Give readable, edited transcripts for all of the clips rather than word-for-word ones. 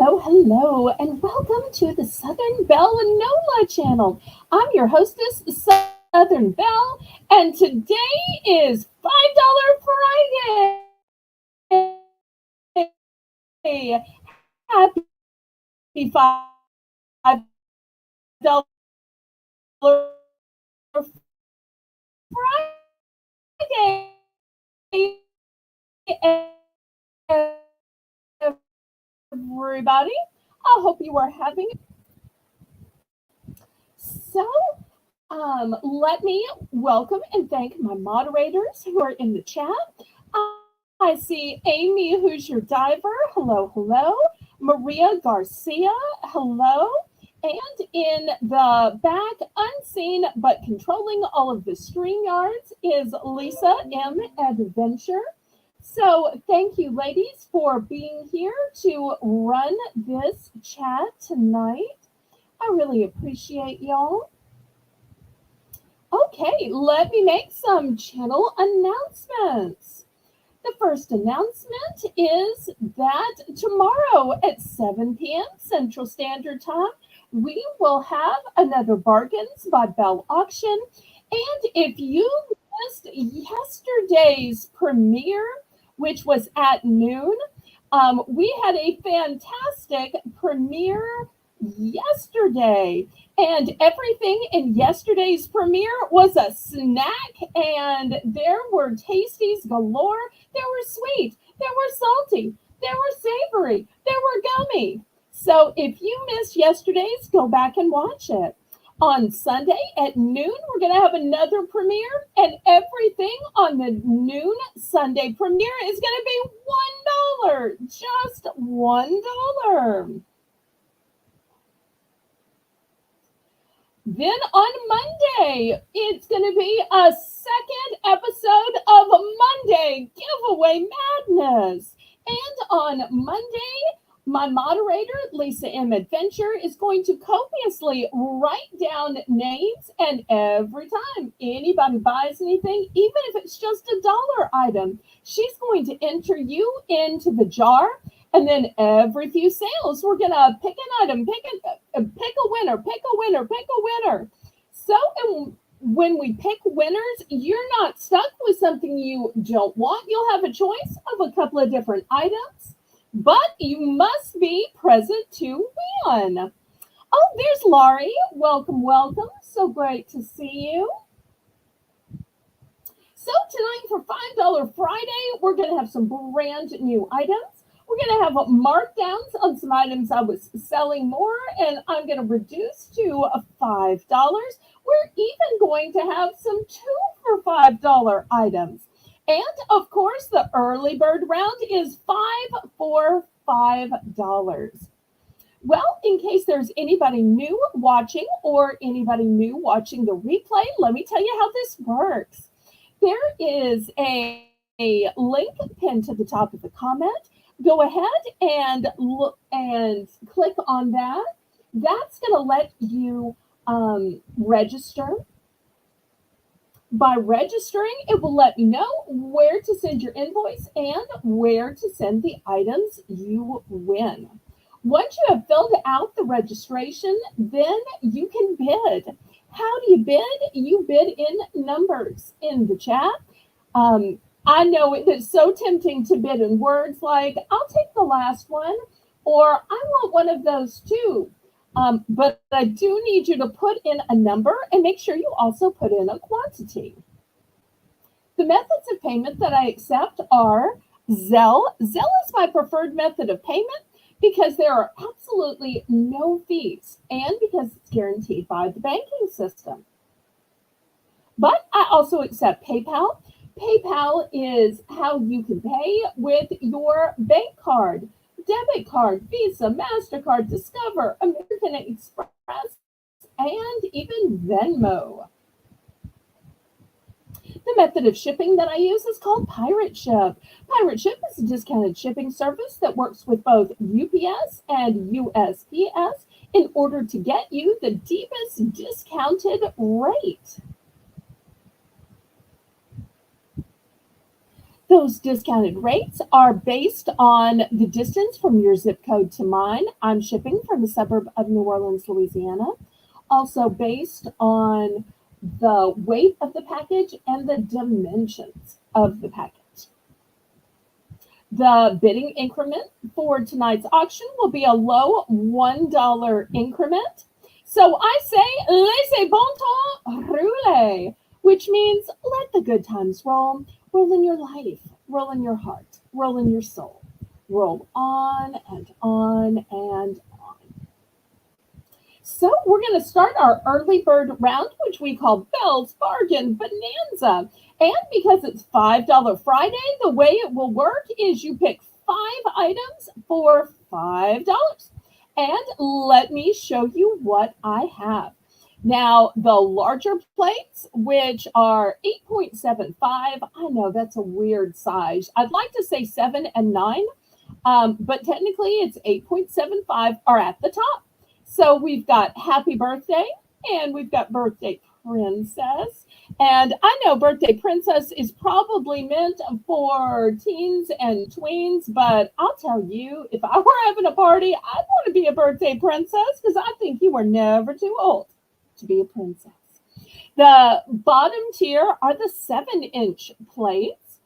Hello, and welcome to the Southern Belle and Nola channel. I'm your hostess, Southern Belle, and today is $5 Friday. Happy Friday, everybody. I hope you are having so. Let me welcome and thank my moderators who are in the chat. I see Amy, who's your diver. Hello, hello. Maria Garcia, hello. And in the back, unseen but controlling all of the StreamYards, is Lisa M. Adventure. So thank you, ladies, for being here to run this chat tonight. I really appreciate y'all. Okay, let me make some channel announcements. The first announcement is that tomorrow at 7 p.m. Central Standard Time, we will have another Bargains by Belle auction. And if you missed yesterday's premiere, which was at noon, we had a fantastic premiere yesterday. And everything in yesterday's premiere was a snack, and there were tasties galore. They were sweet, they were salty, they were savory, they were gummy. So if you missed yesterday's, go back and watch it. On Sunday at noon, we're going to have another premiere, and everything on the noon Sunday premiere is going to be $1, just $1. Then on Monday, it's going to be a second episode of Monday Giveaway Madness. And on Monday, my moderator, Lisa M. Adventure, is going to copiously write down names, and every time anybody buys anything, even if it's just $1 item, she's going to enter you into the jar. And then every few sales, we're going to pick an item, pick a winner, pick a winner, pick a winner. So when we pick winners, you're not stuck with something you don't want. You'll have a choice of a couple of different items, but you must be present to win. Oh, there's Laurie. Welcome, welcome. So great to see you. So tonight for $5 Friday, we're going to have some brand new items. We're going to have markdowns on some items I was selling more, and I'm going to reduce to $5. We're even going to have some 2 for $5 items. And of course, the early bird round is 5 for $5. Well, in case there's anybody new watching or anybody new watching the replay, let me tell you how this works. There is a link pinned to the top of the comment. Go ahead and look and click on that. That's going to let you register. By registering, it will let you know where to send your invoice and where to send the items you win. Once you have filled out the registration, then you can bid. How do you bid? You bid in numbers in the chat. I know it is so tempting to bid in words like, I'll take the last one, or I want one of those too. But I do need you to put in a number and make sure you also put in a quantity. The methods of payment that I accept are Zelle. Zelle is my preferred method of payment because there are absolutely no fees and because it's guaranteed by the banking system. But I also accept PayPal. PayPal is how you can pay with your bank card, debit card, Visa, MasterCard, Discover, American Express, and even Venmo. The method of shipping that I use is called Pirate Ship. Pirate Ship is a discounted shipping service that works with both UPS and USPS in order to get you the deepest discounted rate. Those discounted rates are based on the distance from your zip code to mine. I'm shipping from a suburb of New Orleans, Louisiana. Also based on the weight of the package and the dimensions of the package. The bidding increment for tonight's auction will be a low $1 increment. So I say, laissez bon temps rouler, which means let the good times roll. Roll in your life, roll in your heart, roll in your soul. Roll on and on and on. So we're going to start our early bird round, which we call Belle's Bargain Bonanza. And because it's $5 Friday, the way it will work is you pick 5 items for $5. And let me show you what I have. Now, the larger plates, which are 8.75, I know that's a weird size. I'd like to say 7 and 9, but technically it's 8.75 are at the top. So we've got Happy Birthday, and we've got Birthday Princess. And I know Birthday Princess is probably meant for teens and tweens, but I'll tell you, if I were having a party, I'd want to be a Birthday Princess because I think you are never too old to be a princess. The bottom tier are the 7-inch plates,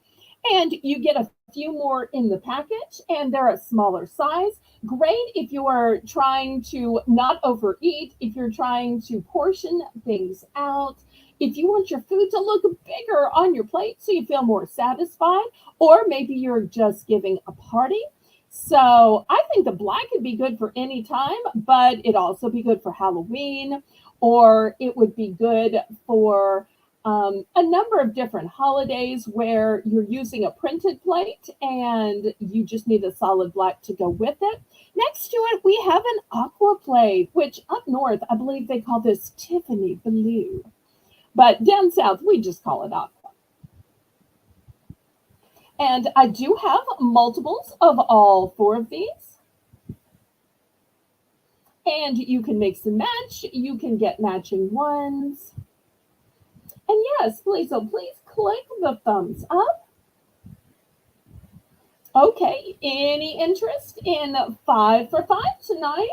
and you get a few more in the package, and they're a smaller size. Great if you are trying to not overeat, if you're trying to portion things out, if you want your food to look bigger on your plate so you feel more satisfied, or maybe you're just giving a party. So I think the black could be good for any time, but it'd also be good for Halloween, or it would be good for a number of different holidays where you're using a printed plate and you just need a solid black to go with it. Next to it, we have an aqua plate, which up north, I believe they call this Tiffany blue. But down south, we just call it aqua. And I do have multiples of all 4 of these. And you can mix and match. You can get matching ones. And yes, please, so please click the thumbs up. Okay, any interest in 5 for 5 tonight?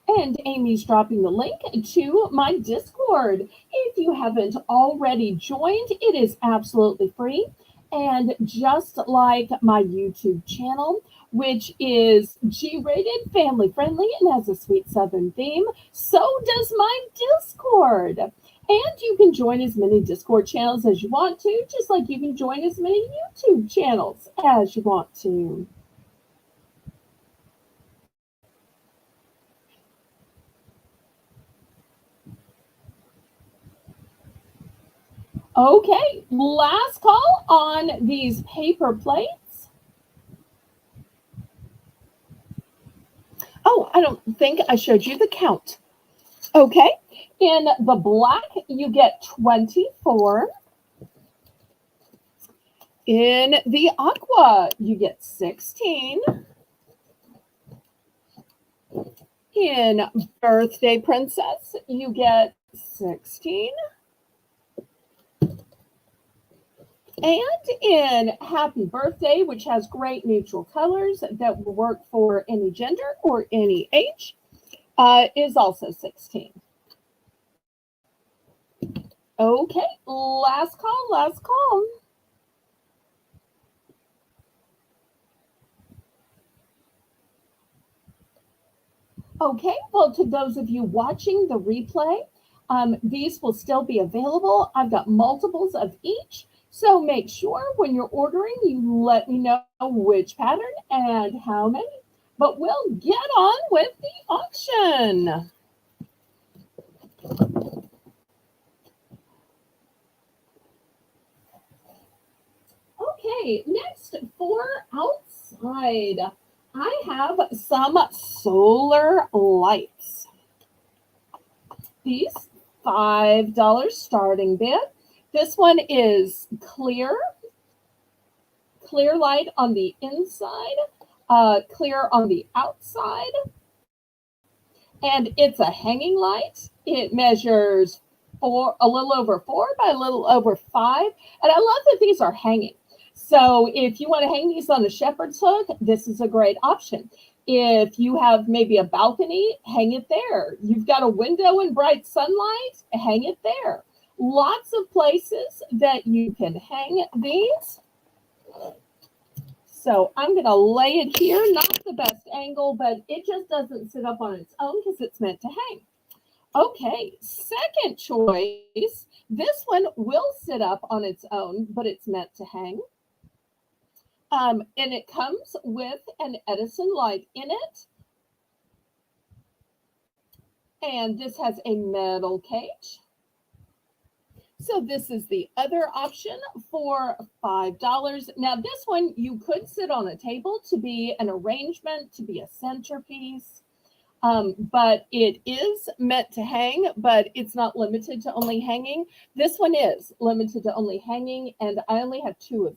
And Amy's dropping the link to my Discord. If you haven't already joined, it is absolutely free. And just like my YouTube channel, which is G-rated, family friendly, and has a sweet Southern theme, so does my Discord. And you can join as many Discord channels as you want to, just like you can join as many YouTube channels as you want to. Okay, last call on these paper plates. Oh, I don't think I showed you the count. Okay, in the black, you get 24. In the aqua, you get 16. In Birthday Princess, you get 16. And in Happy Birthday, which has great neutral colors that will work for any gender or any age, is also 16. Okay, last call, last call. Okay, well, to those of you watching the replay, these will still be available. I've got multiples of each. So make sure when you're ordering, you let me know which pattern and how many. But we'll get on with the auction. Okay, next for outside, I have some solar lights. These $5 starting bid. This one is clear light on the inside. clear on the outside. And it's a hanging light. It measures a little over 4 by a little over 5. And I love that these are hanging. So if you want to hang these on a shepherd's hook, this is a great option. If you have maybe a balcony, hang it there. You've got a window in bright sunlight, hang it there. Lots of places that you can hang these. So I'm going to lay it here, not the best angle, but it just doesn't sit up on its own because it's meant to hang. Okay, second choice. This one will sit up on its own, but it's meant to hang. And it comes with an Edison light in it. And this has a metal cage. So this is the other option for $5. Now this one you could sit on a table to be an arrangement, to be a centerpiece, but it is meant to hang, but it's not limited to only hanging. This one is limited to only hanging, and I only have 2 of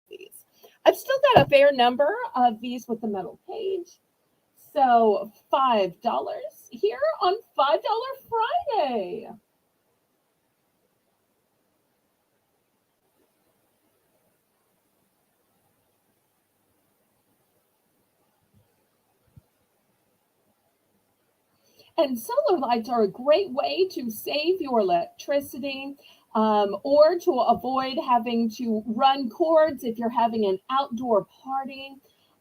these. I've still got a fair number of these with the metal cage. So $5 here on $5 Friday. And solar lights are a great way to save your electricity, or to avoid having to run cords if you're having an outdoor party,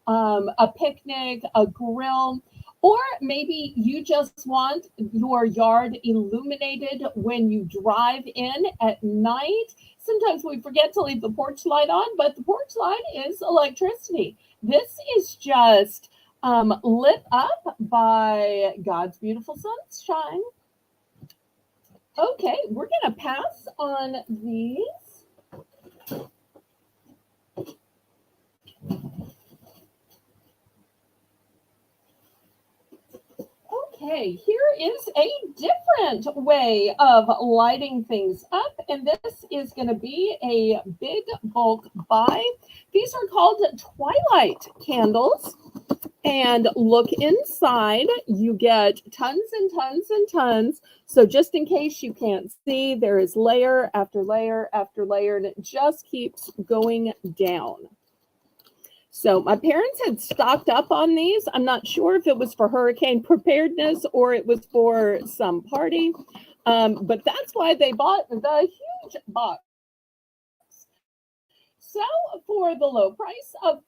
a picnic, a grill, or maybe you just want your yard illuminated when you drive in at night. Sometimes we forget to leave the porch light on, but the porch light is electricity. This is just lit up by God's beautiful sunshine. Okay, we're going to pass on these. Okay, here is a different way of lighting things up, and this is going to be a big bulk buy. These are called twilight candles. And look inside, you get tons and tons and tons. So just in case you can't see, there is layer after layer after layer, and it just keeps going down. So my parents had stocked up on these. I'm not sure if it was for hurricane preparedness or it was for some party, but that's why they bought the huge box. So for the low price of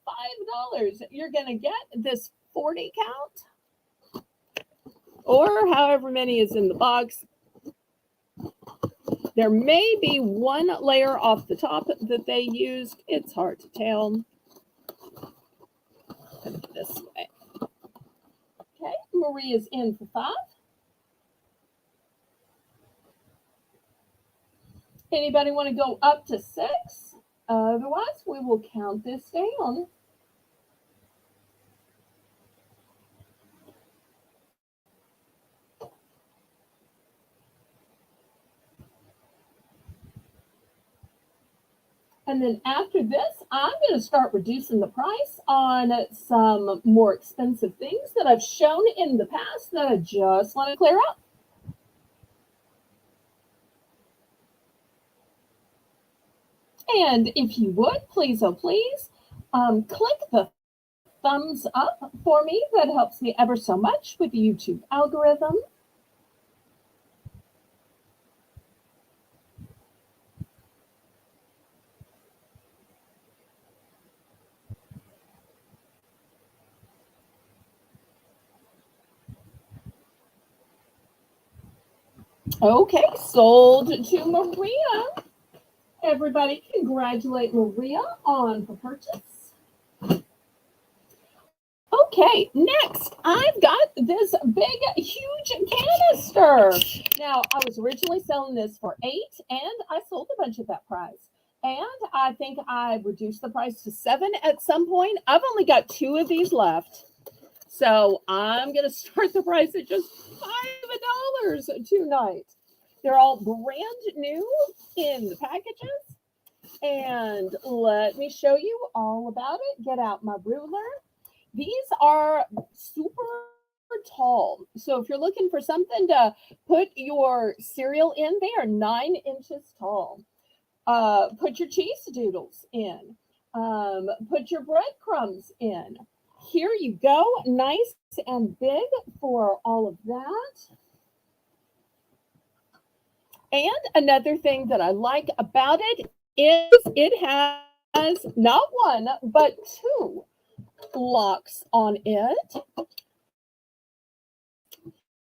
$5, you're going to get this 40 count, or however many is in the box. There may be one layer off the top that they used. It's hard to tell. Put it this way. Okay, Maria's in for 5. Anybody want to go up to 6? Otherwise, we will count this down. And then after this, I'm going to start reducing the price on some more expensive things that I've shown in the past that I just want to clear up. And if you would, please, oh please, click the thumbs up for me. That helps me ever so much with the YouTube algorithm. Okay, sold to Maria. Everybody congratulate Maria on her purchase. Okay, next, I've got this big, huge canister. Now, I was originally selling this for $8, and I sold a bunch at that price. And I think I reduced the price to $7 at some point. I've only got 2 of these left. So I'm going to start the price at just $5 tonight. They're all brand new in the packages. And let me show you all about it. Get out my ruler. These are super tall. So if you're looking for something to put your cereal in, they are 9 inches tall. Put your cheese doodles in. Put your breadcrumbs in. Here you go, nice and big for all of that. And another thing that I like about it is it has not one, but two locks on it.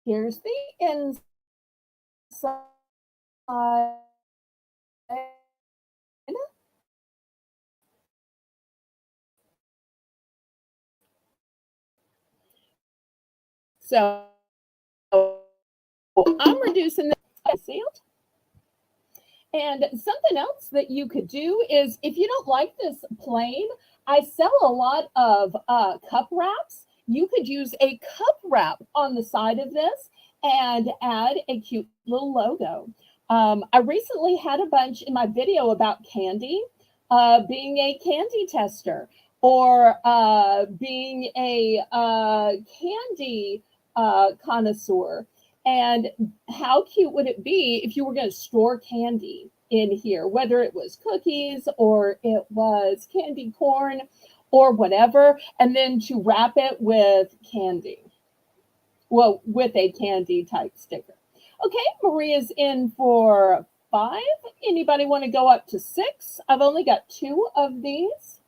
Here's the inside. So I'm reducing this sealed. And something else that you could do is if you don't like this plain, I sell a lot of cup wraps. You could use a cup wrap on the side of this and add a cute little logo. I recently had a bunch in my video about candy, being a candy tester or being a candy connoisseur. And how cute would it be if you were going to store candy in here, whether it was cookies or it was candy corn or whatever, and then to wrap it with candy. Well, with a candy type sticker. Okay, Maria's in for 5. Anybody want to go up to 6? I've only got 2 of these.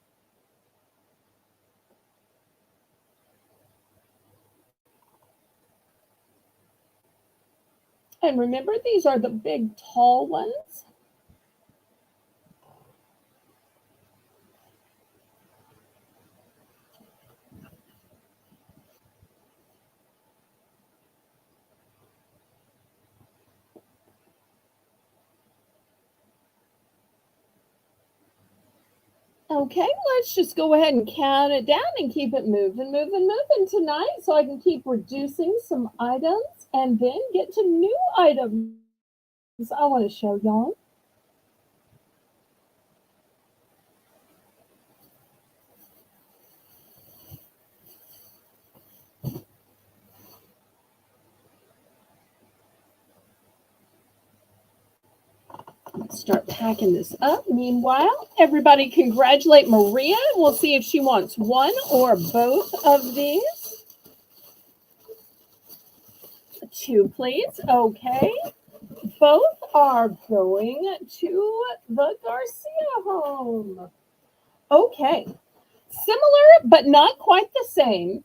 And remember, these are the big, tall ones. Okay, let's just go ahead and count it down and keep it moving, moving, moving tonight so I can keep reducing some items and then get to new items I want to show y'all. Let's start packing this up. Meanwhile, everybody congratulate Maria. We'll see if she wants one or both of these. 2, please. Okay. Both are going to the Garcia home. Okay. Similar, but not quite the same.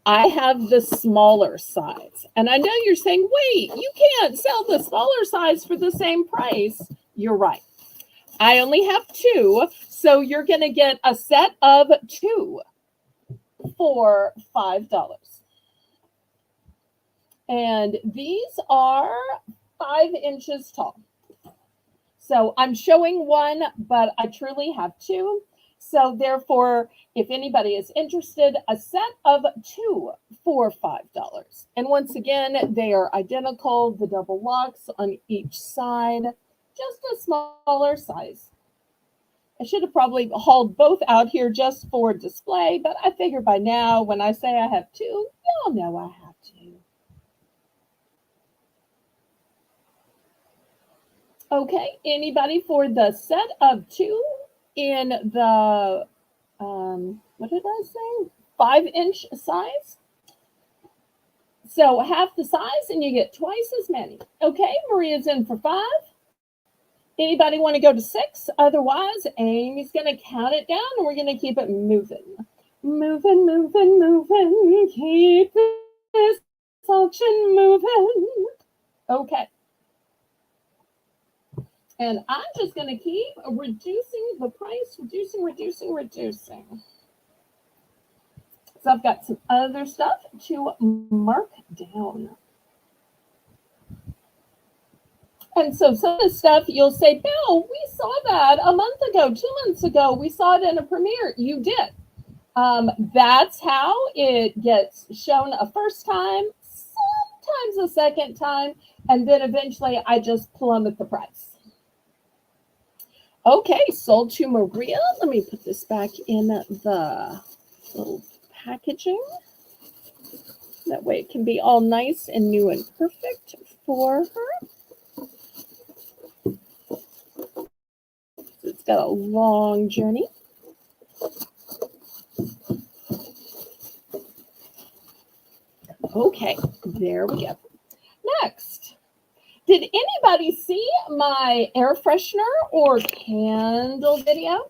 I have the smaller size. And I know you're saying, wait, you can't sell the smaller size for the same price. You're right. I only have 2. So you're going to get a set of 2 for $5. And these are 5 inches tall. So I'm showing one, but I truly have 2. So therefore, if anybody is interested, a set of 2 for $5. And once again, they are identical, the double locks on each side, just a smaller size. I should have probably hauled both out here just for display, but I figure by now, when I say I have 2, y'all know I have 2. Okay, anybody for the set of 2 in the, what did I say? 5-inch size? So half the size and you get twice as many. Okay, Maria's in for 5. Anybody want to go to 6? Otherwise, Amy's going to count it down and we're going to keep it moving. Moving, moving, moving. Keep this auction moving. Okay. And I'm just going to keep reducing the price, reducing. So I've got some other stuff to mark down. And so some of the stuff you'll say, Bill, we saw that a month ago, 2 months ago. We saw it in a premiere. You did. That's how it gets shown a first time, sometimes a second time, and then eventually I just plummet the price. Okay, sold to Maria. Let me put this back in the little packaging. That way it can be all nice and new and perfect for her. It's got a long journey. Okay, there we go. Next, did anybody see my air freshener or candle video?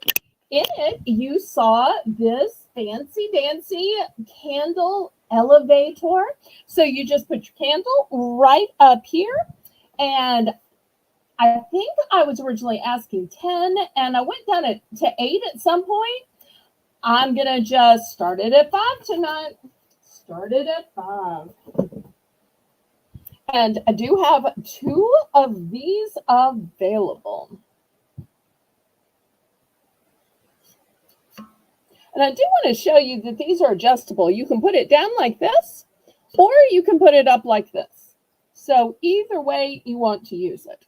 In it, you saw this fancy dancy candle elevator. So you just put your candle right up here, and I think I was originally asking 10, and I went down to 8 at some point. I'm going to just start it at 5 tonight. Start it at 5. And I do have 2 of these available. And I do want to show you that these are adjustable. You can put it down like this, or you can put it up like this. So either way you want to use it.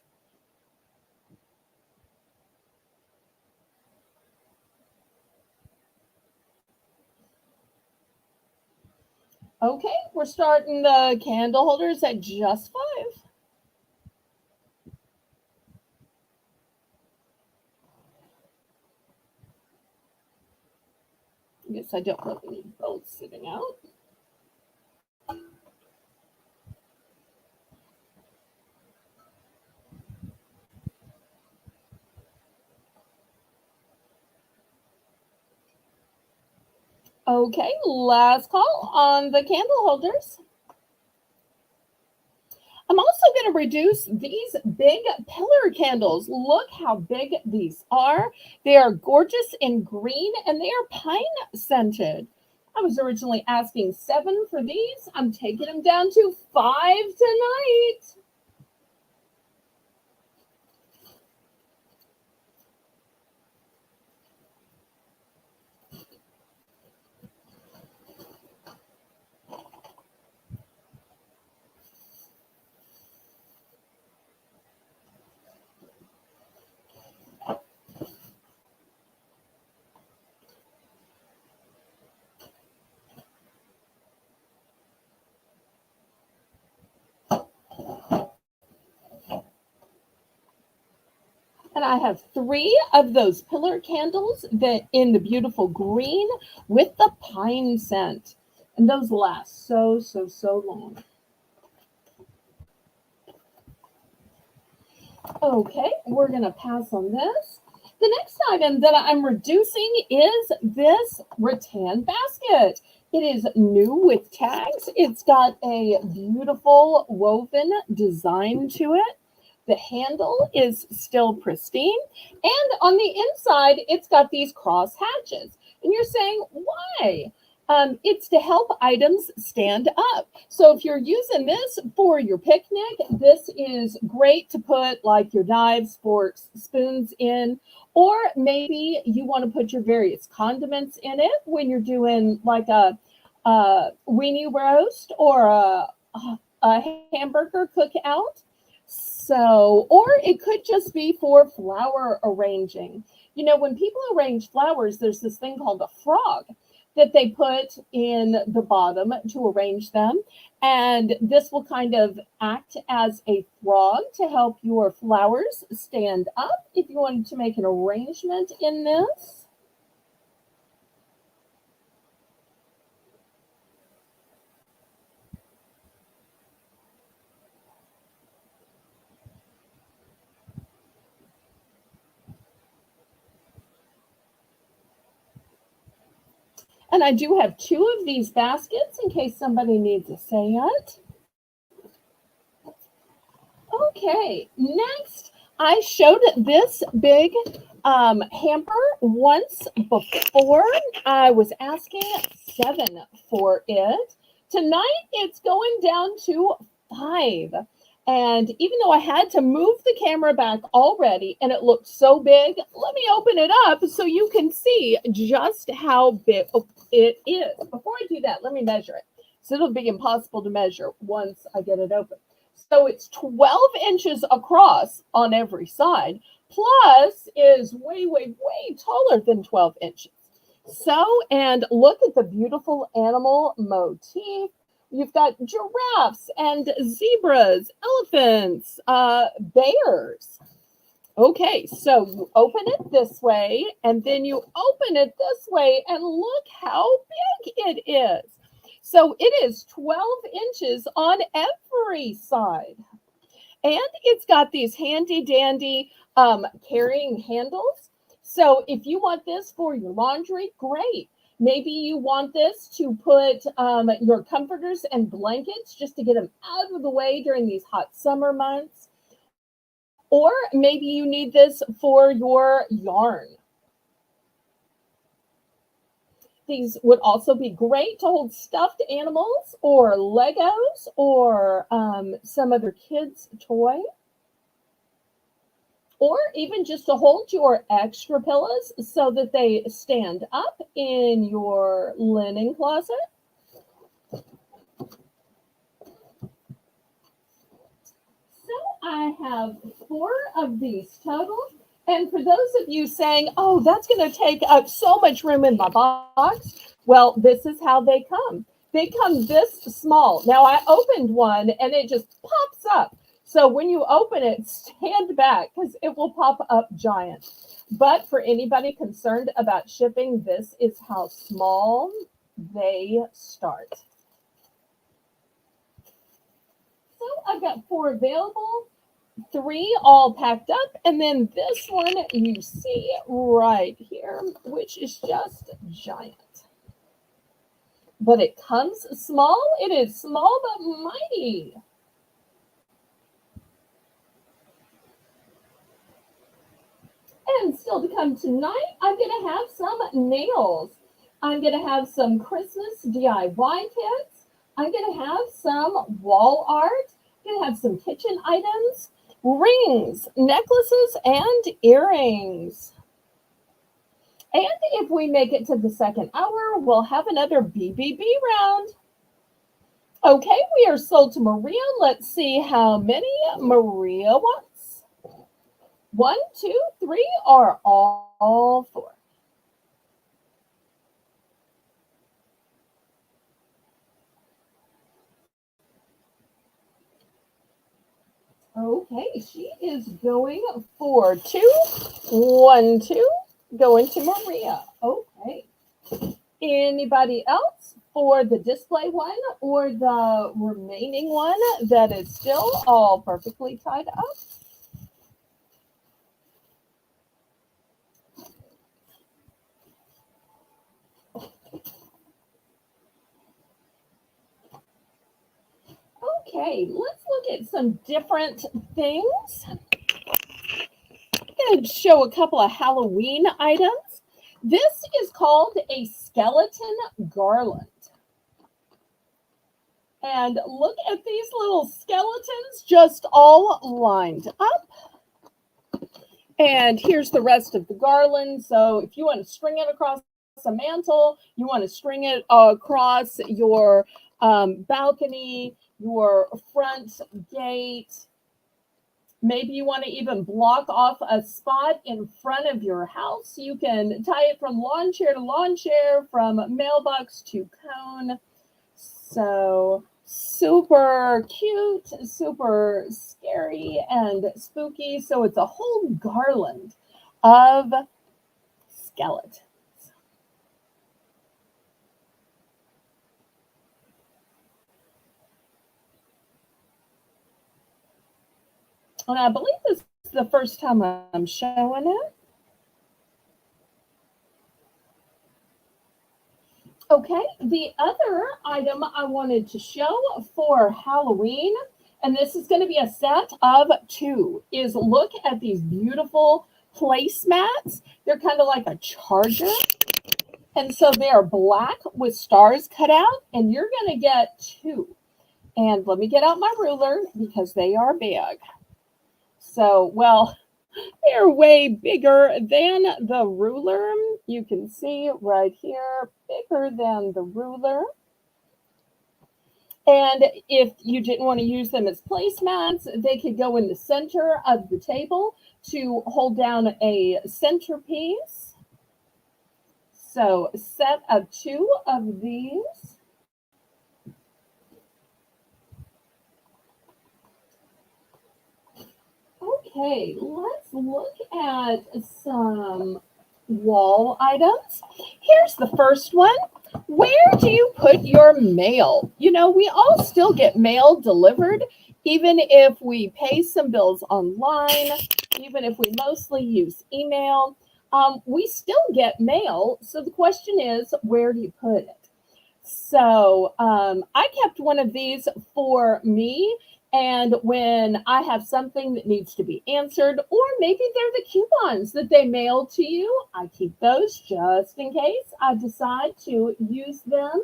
Okay, we're starting the candle holders at just 5. I guess I don't really need both sitting out. Okay, last call on the candle holders. I'm also going to reduce these big pillar candles. Look how big these are. They are gorgeous in green, and they are pine scented. I was originally asking 7 for these. I'm taking them down to 5 tonight. And I have 3 of those pillar candles that in the beautiful green with the pine scent. And those last so long. Okay, we're going to pass on this. The next item that I'm reducing is this rattan basket. It is new with tags. It's got a beautiful woven design to it. The handle is still pristine. And on the inside, it's got these cross hatches. And you're saying, why? It's to help items stand up. So if you're using this for your picnic, this is great to put like your knives, forks, spoons in, or maybe you want to put your various condiments in it when you're doing like a weenie roast or a hamburger cookout. So, or it could just be for flower arranging. You know, when people arrange flowers, there's this thing called a frog that they put in the bottom to arrange them. And this will kind of act as a frog to help your flowers stand up if you wanted to make an arrangement in this. And I do have 2 of these baskets in case somebody needs a seance. Okay, next, I showed this big hamper once before. I was asking 7 for it. Tonight, it's going down to 5. And even though I had to move the camera back already and it looked so big, let me open it up so you can see just how big it is. Before I do that, let me measure it. So it'll be impossible to measure once I get it open. So it's 12 inches across on every side, plus is way taller than 12 inches. So, and look at the beautiful animal motif. You've got giraffes and zebras, elephants, bears. Okay, so you open it this way, and then you open it this way, and look how big it is. So it is 12 inches on every side. And it's got these handy dandy carrying handles. So if you want this for your laundry, great. Maybe you want this to put your comforters and blankets just to get them out of the way during these hot summer months. Or maybe you need this for your yarn. These would also be great to hold stuffed animals or Legos or some other kids' toy. Or even just to hold your extra pillows so that they stand up in your linen closet. So I have 4 of these total. And for those of you saying, oh, that's going to take up so much room in my box, well, this is how they come. They come this small. Now, I opened one and it just pops up. So when you open it, stand back because it will pop up giant. But for anybody concerned about shipping, this is how small they start. So I've got 4 available, 3 all packed up, and then this one you see right here, which is just giant. But it comes small. It is small but mighty. And still to come tonight, I'm going to have some nails. I'm going to have some Christmas DIY kits. I'm going to have some wall art. I'm going to have some kitchen items, rings, necklaces, and earrings. And if we make it to the second hour, we'll have another BBB round. Okay, we are sold to Maria. Let's see how many Maria wants. 1, 2, 3, or all 4. Okay, she is going for 2. 1, 2, going to Maria. Okay. Anybody else for the display one or the remaining one that is still all perfectly tied up? Okay, let's look at some different things. I'm going to show a couple of Halloween items. This is called a skeleton garland. And look at these little skeletons just all lined up. And here's the rest of the garland. So if you want to string it across a mantle, you want to string it across your balcony, your front gate. Maybe you want to even block off a spot in front of your house. You can tie it from lawn chair to lawn chair, from mailbox to cone. So super cute, super scary and spooky. So it's a whole garland of skeletons. And I believe this is the first time I'm showing it. Okay, the other item I wanted to show for Halloween, and this is going to be a set of 2, is look at these beautiful placemats. They're kind of like a charger. And so they are black with stars cut out, and you're going to get 2. And let me get out my ruler because they are big. So, well, they're way bigger than the ruler. You can see right here, bigger than the ruler. And if you didn't want to use them as placemats, they could go in the center of the table to hold down a centerpiece. So, set of 2 of these. Okay, let's look at some wall items. Here's the first one. Where do you put your mail? You know, we all still get mail delivered, even if we pay some bills online, even if we mostly use email. We still get mail. So the question is, where do you put it? So I kept one of these for me. And when I have something that needs to be answered, or maybe they're the coupons that they mail to you, I keep those just in case I decide to use them.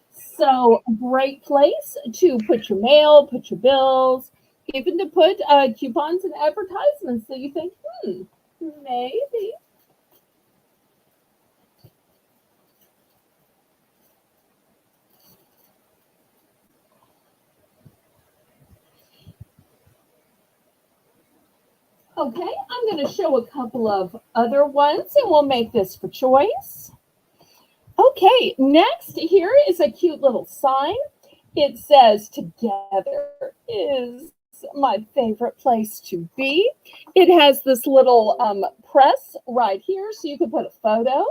So, great place to put your mail, put your bills, even to put coupons and advertisements. So you think, maybe. Okay, I'm going to show a couple of other ones and we'll make this for choice. Okay, next here is a cute little sign. It says, "Together is my favorite place to be." It has this little press right here so you can put a photo.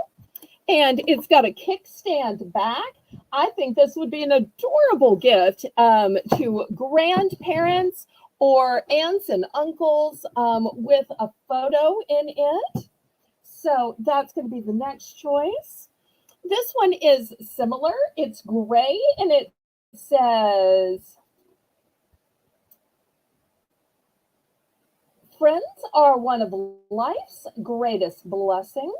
And it's got a kickstand back. I think this would be an adorable gift to grandparents or aunts and uncles with a photo in it. So that's going to be the next choice. This one is similar. It's gray and it says, "Friends are one of life's greatest blessings."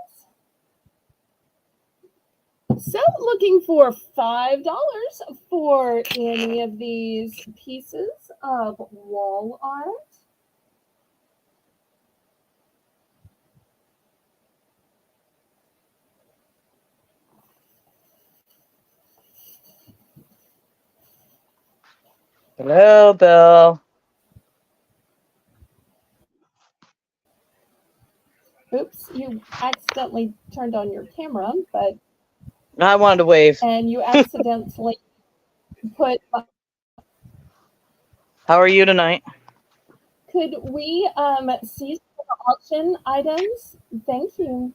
So, looking for $5 for any of these pieces of wall art. Hello, Bill. Oops, you accidentally turned on your camera, but I wanted to wave. and you accidentally put. How are you tonight? Could we see some auction items? Thank you.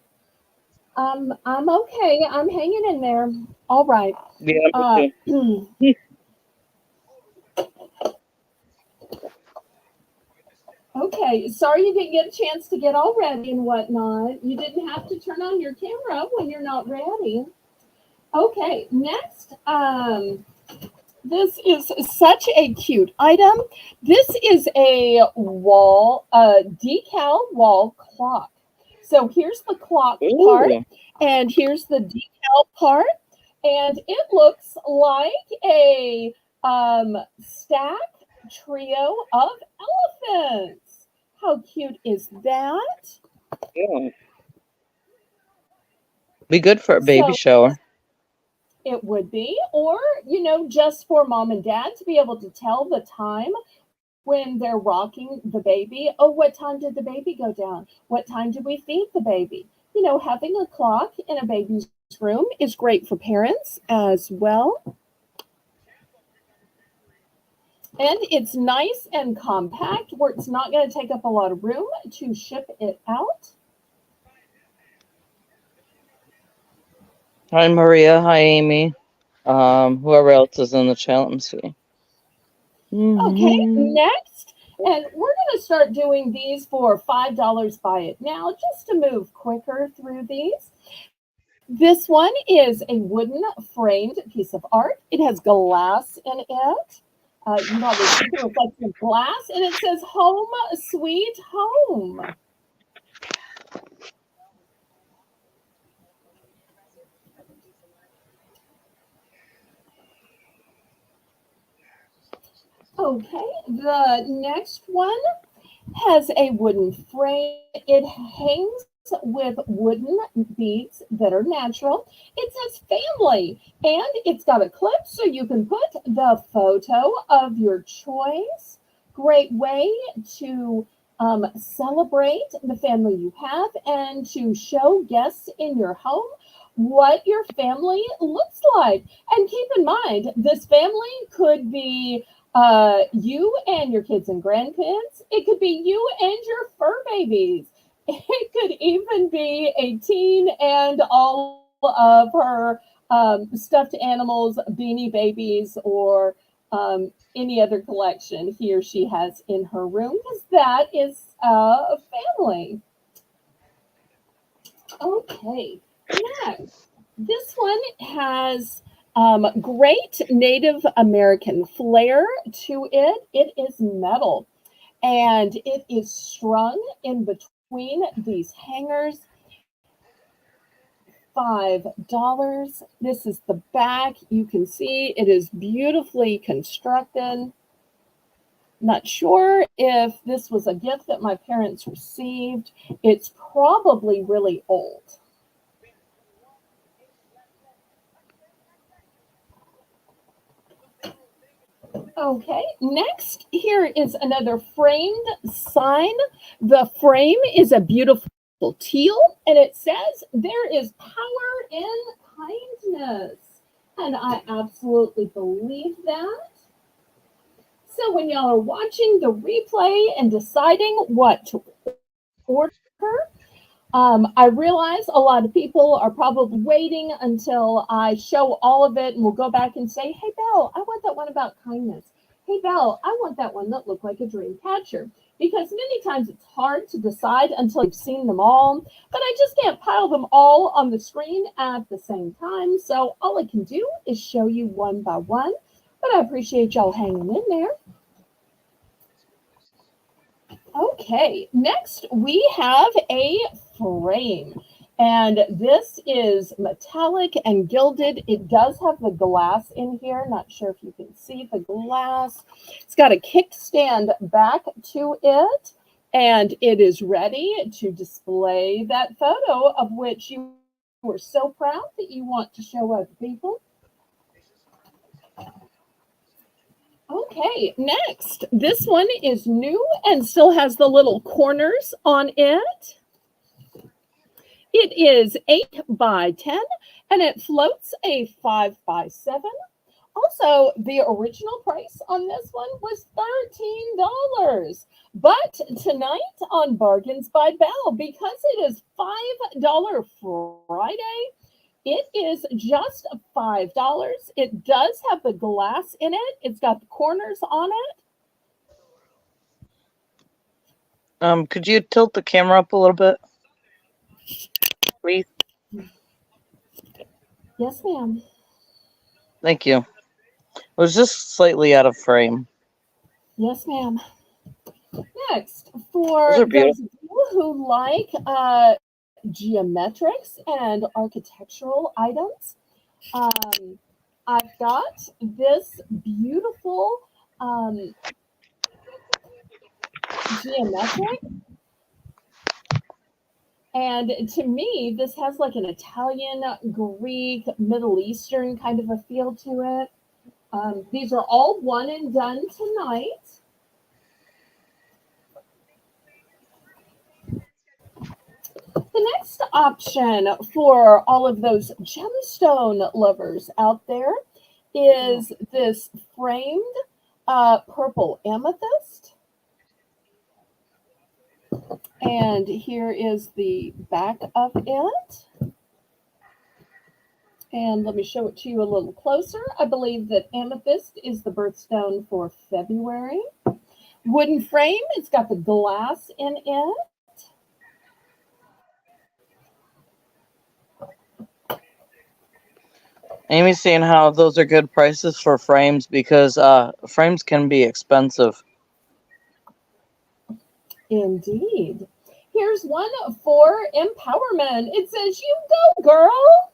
I'm okay. I'm hanging in there. All right. Yeah, Uh, me too. Okay, sorry you didn't get a chance to get all ready and whatnot. You didn't have to turn on your camera when you're not ready. Okay, next, this is such a cute item. This is a decal wall clock. So here's the clock part, Ooh, and here's the decal part, and it looks like a stack trio of elephants. How cute is that? yeah. Be good for a baby So shower. it would be, or just for mom and dad to be able to tell the time when they're rocking the baby. Oh, what time did the baby go down? What time did we feed the baby? Having a clock in a baby's room is great for parents as well. And it's nice and compact where it's not going to take up a lot of room to ship it out. Hi, Maria. Hi, Amy. Whoever else is in the chat, let me see. Okay, Mhm. next. And we're going to start doing these for $5 buy it now, just to move quicker through these. This one is a wooden framed piece of art. It has glass in it. You can probably see the reflection of glass, and it says "Home Sweet Home." Okay, the next one has a wooden frame. It hangs with wooden beads that are natural. It says "family" and it's got a clip so you can put the photo of your choice. Great way to celebrate the family you have and to show guests in your home what your family looks like. And keep in mind, this family could be you and your kids and grandkids. It could be you and your fur babies. It could even be a teen and all of her stuffed animals, beanie babies, or any other collection he or she has in her room, because that is a family. Okay, next. This one has great Native American flair to it. It is metal and it is strung in between these hangers. $5. This is the back. You can see it is beautifully constructed. Not sure if this was a gift that my parents received. It's probably really old. Okay, next, here is another framed sign. The frame is a beautiful teal, and it says, "There is power in kindness." And I absolutely believe that. So when y'all are watching the replay and deciding what to order, I realize a lot of people are probably waiting until I show all of it and we'll go back and say, "Hey, Belle, I want that one about kindness. Hey, Belle, I want that one that looked like a dream catcher." Because many times it's hard to decide until you've seen them all, but I just can't pile them all on the screen at the same time. So all I can do is show you one by one, but I appreciate y'all hanging in there. Okay, next we have a frame. And this is metallic and gilded. It does have the glass in here. Not sure if you can see the glass. It's got a kickstand back to it. And it is ready to display that photo of which you were so proud that you want to show other people. Okay, next. This one is new and still has the little corners on it. It is 8 by 10 and it floats a 5 by 7. Also, the original price on this one was $13. But tonight on Bargains by Belle, because it is $5 Friday, it is just $5. It does have the glass in it. It's got the corners on it. Could you tilt the camera up a little bit, please? Yes, ma'am. Thank you. It was just slightly out of frame. Yes, ma'am. Next, Those for are those beautiful. of you who like geometrics and architectural items, um, I've got this beautiful um, geometric. And to me, this has like an Italian, Greek, Middle Eastern kind of a feel to it. These are all one and done tonight. The next option for all of those gemstone lovers out there is this framed purple amethyst. And here is the back of it. And let me show it to you a little closer. I believe that amethyst is the birthstone for February. Wooden frame, it's got the glass in it. Amy's saying how those are good prices for frames because frames can be expensive. Indeed. Here's one for empowerment. It says, "You go, girl."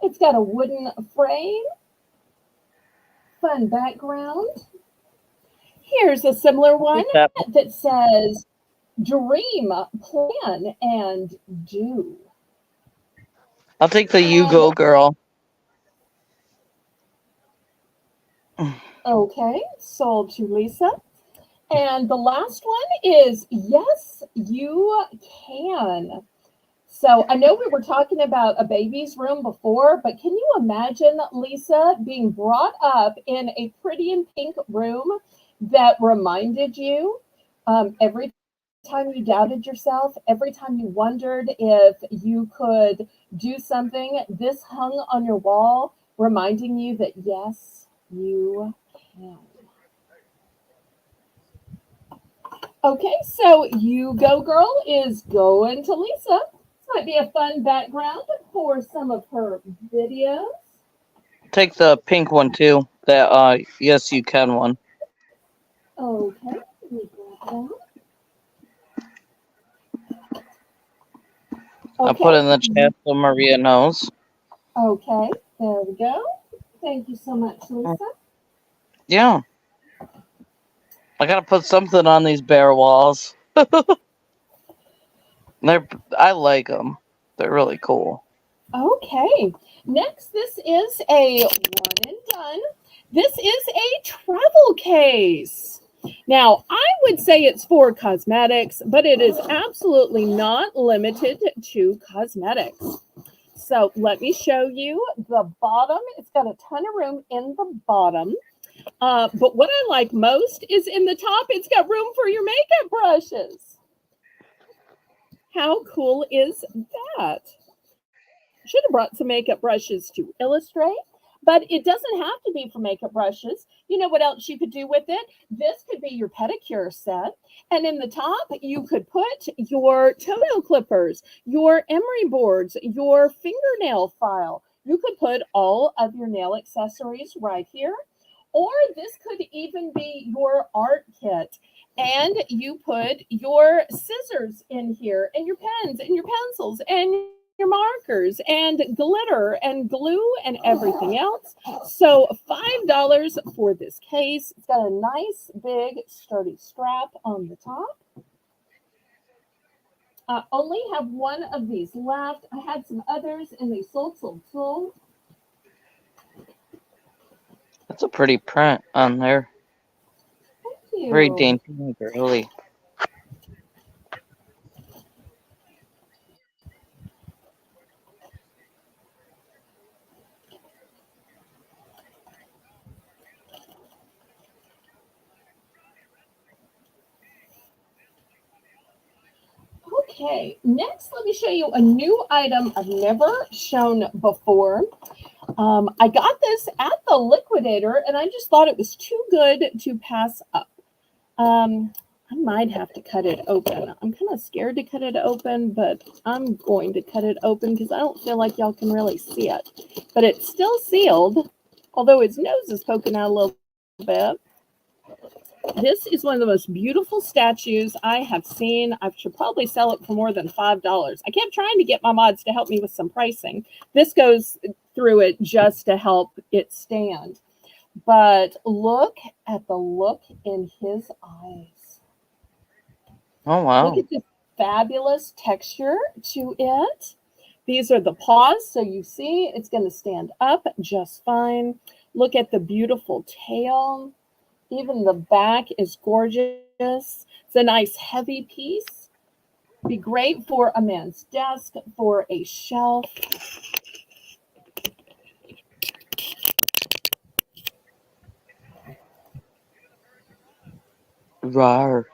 It's got a wooden frame, fun background. Here's a similar one That that says, "Dream, plan, and do." I'll take the "You And Go Girl." okay, sold to Lisa. And the last one is, "Yes, you can." So I know we were talking about a baby's room before, but can you imagine, Lisa, being brought up in a pretty and pink room that reminded you every time you doubted yourself, every time you wondered if you could do something, this hung on your wall, reminding you that yes, you can. Okay, so You Go Girl is going to Lisa. This might be a fun background for some of her videos. Take the pink one too. That yes you can one. Okay, let me grab that. I put Okay, in the chat so Maria knows. okay, there we go. Thank you so much, Lisa. Yeah. I gotta put something on these bare walls. I like them. They're really cool. Okay, next, this is a one and done. This is a travel case. Now, I would say it's for cosmetics, but it is absolutely not limited to cosmetics. So let me show you the bottom. It's got a ton of room in the bottom. But what I like most is in the top, it's got room for your makeup brushes. How cool is that? Should have brought some makeup brushes to illustrate, but it doesn't have to be for makeup brushes. You know what else you could do with it? This could be your pedicure set. And in the top, you could put your toenail clippers, your emery boards, your fingernail file. You could put all of your nail accessories right here. Or this could even be your art kit. And you put your scissors in here, and your pens, and your pencils, and your markers, and glitter, and glue, and everything else. So $5 for this case. It's got a nice, big, sturdy strap on the top. I only have one of these left. I had some others, and they sold. That's a pretty print on there. Thank Very you. dainty and girly. Okay, next let me show you a new item I've never shown before. I got this at the liquidator and I just thought it was too good to pass up. I might have to cut it open. I'm kind of scared to cut it open, but I'm going to cut it open because I don't feel like y'all can really see it. But it's still sealed, although its nose is poking out a little bit. This is one of the most beautiful statues I have seen. I should probably sell it for more than $5. I kept trying to get my mods to help me with some pricing. This goes through it just to help it stand. But look at the look in his eyes. Oh Look wow. at the fabulous texture to it. These are the paws, so you see it's going to stand up just fine. Look at the beautiful tail. Even the back is gorgeous. It's a nice heavy piece. Be great for a man's desk, for a shelf. Rar.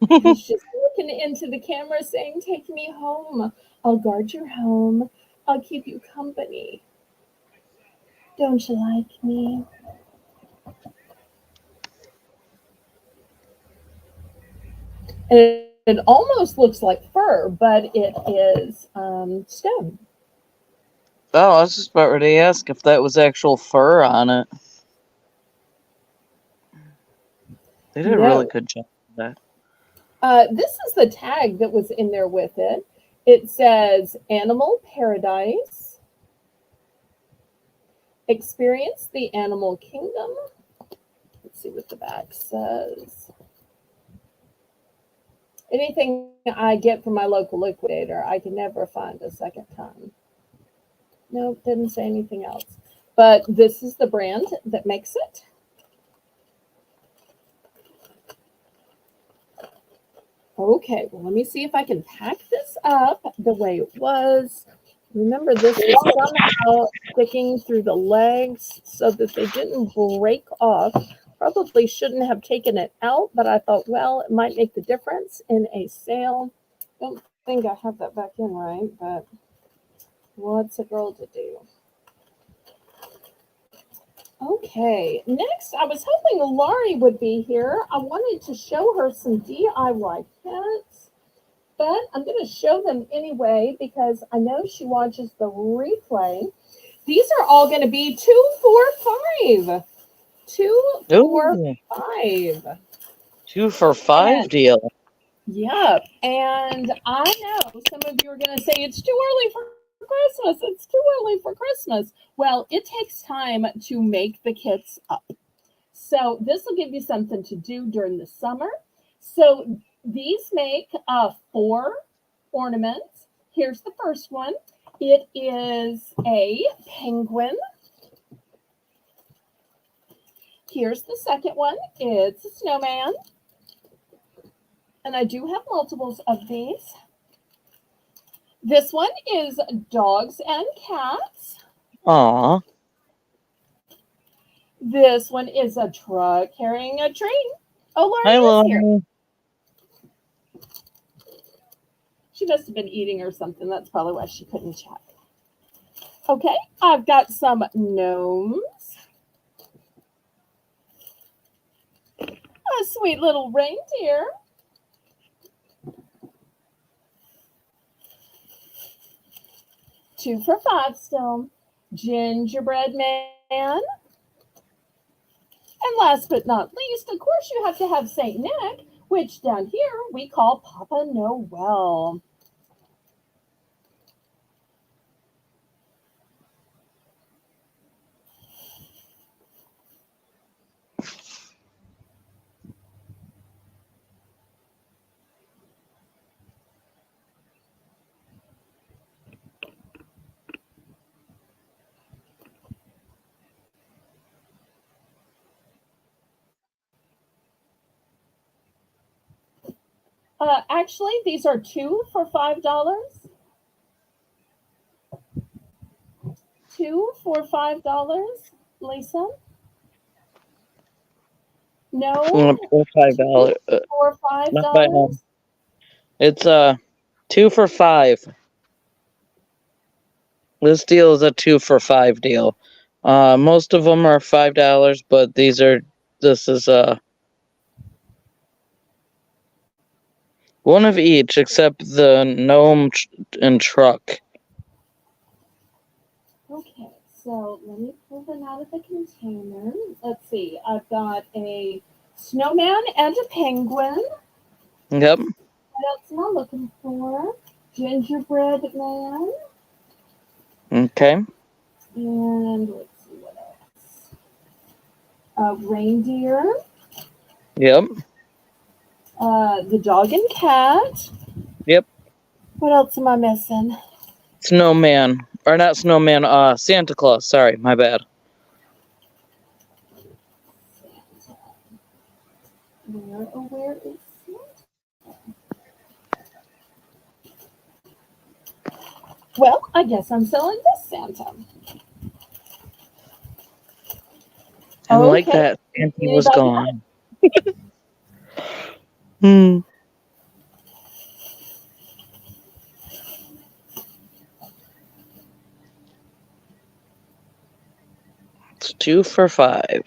He's just looking into the camera saying, "Take me home. I'll guard your home. I'll keep you company. Don't you like me?" It almost looks like fur, but it is stone. Oh, I was just about ready to ask if that was actual fur on it. They did a really No. good job of that. This is the tag that was in there with it. It says Animal Paradise. Experience the animal kingdom. Let's see what the back says. Anything I get from my local liquidator, I can never find a second time. Nope, didn't say anything else. But this is the brand that makes it. Okay, well, let me see if I can pack this up the way it was. Remember, this was somehow sticking through the legs so that they didn't break off. Probably shouldn't have taken it out, but I thought, well, it might make the difference in a sale. Don't think I have that back in right, but what's a girl to do? Okay, next, I was hoping Laurie would be here. I wanted to show her some DIY kits, but I'm going to show them anyway because I know she watches the replay. These are all going to be 2 for 5. 2 for 5. 2 for $5 And deal. yeah, and I know some of you are going to say it's too early for Christmas. It's too early for Christmas. Well, it takes time to make the kits up. So this will give you something to do during the summer. So these make 4 ornaments. Here's the first one. It is a penguin. Here's the second one. It's a snowman. And I do have multiples of these. This one is dogs and cats. Aw. This one is a truck carrying a tree. Oh, Hi, Laurie is here. Lauren. She must have been eating or something. That's probably why she couldn't check. Okay, I've got some gnomes. A sweet little reindeer. Two for $5 still. Gingerbread man. And last but not least, of course, you have to have Saint Nick, which down here we call Papa Noel. Actually, these are 2 for $5. 2 for $5, Lisa. No, For $5. 2 for Not by home. $5. It's 2 for $5. This deal is a 2 for $5 deal. Most of them are $5, but this is one of each except the gnome and truck. Okay, so let me pull them out of the container. Let's see. I've got a snowman and a penguin. Yep. What else am I looking for? Gingerbread man. Okay. And let's see what else. A reindeer. Yep. The dog and cat. Yep. What else am I missing? Snowman. Or not snowman, Santa Claus. Sorry, my bad. Where is Well, I guess I'm selling this Santa. And like Okay. that, Santa was Anybody gone. Hmm. It's 2 for $5.